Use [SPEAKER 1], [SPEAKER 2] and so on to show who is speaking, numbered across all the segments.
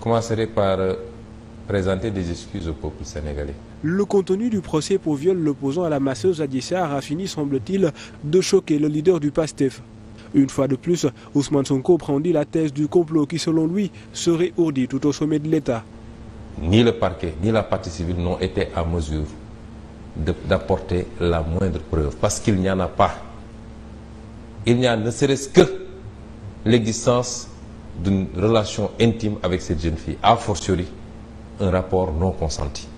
[SPEAKER 1] commencerai par présenter des excuses au peuple sénégalais.
[SPEAKER 2] Le contenu du procès pour viol l'opposant à la masseuse Adji Sarr a fini, semble-t-il, de choquer le leader du PASTEF. Une fois de plus, Ousmane Sonko brandit la thèse du complot qui, selon lui, serait ourdi tout au sommet de l'État.
[SPEAKER 1] Ni le parquet, ni la partie civile n'ont été à mesure d'apporter la moindre preuve, parce qu'il n'y en a pas. Il n'y a ne serait-ce que l'existence d'une relation intime avec cette jeune fille, a fortiori un rapport non consenti.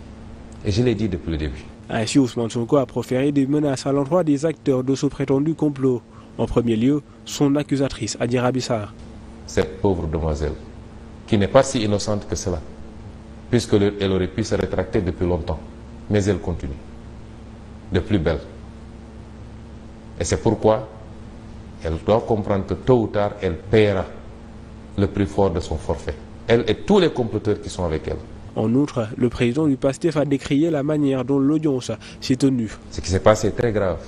[SPEAKER 1] Et je l'ai dit depuis le début.
[SPEAKER 2] Ainsi, Ousmane Sonko a proféré des menaces à l'endroit des acteurs de ce prétendu complot. En premier lieu, son accusatrice, Adji Sarr.
[SPEAKER 1] Cette pauvre demoiselle, qui n'est pas si innocente que cela, puisqu'elle aurait pu se rétracter depuis longtemps, mais elle continue, de plus belle. Et c'est pourquoi elle doit comprendre que tôt ou tard, elle paiera le prix fort de son forfait. Elle et tous les comploteurs qui sont avec elle.
[SPEAKER 2] En outre, le président du PASTEF a décrié la manière dont l'audience s'est tenue.
[SPEAKER 1] Ce qui s'est passé est très grave.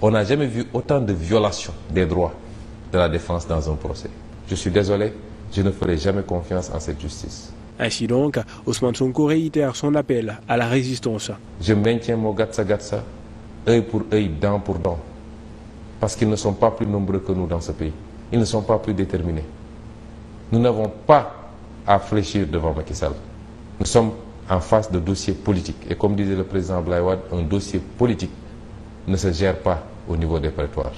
[SPEAKER 1] On n'a jamais vu autant de violations des droits de la défense dans un procès. Je suis désolé, je ne ferai jamais confiance en cette justice.
[SPEAKER 2] Ainsi donc, Ousmane Sonko réitère son appel à la résistance.
[SPEAKER 1] Je maintiens mon gatsa, œil pour œil, dent pour dent. Parce qu'ils ne sont pas plus nombreux que nous dans ce pays. Ils ne sont pas plus déterminés. Nous n'avons pas à fléchir devant Macky Sall. Nous sommes en face de dossiers politiques. Et comme disait le président Abdoulaye Wade, un dossier politique ne se gère pas au niveau des prétoires.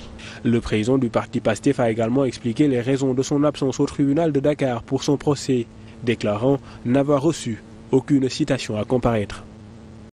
[SPEAKER 2] Le président du parti PASTEF a également expliqué les raisons de son absence au tribunal de Dakar pour son procès, déclarant n'avoir reçu aucune citation à comparaître.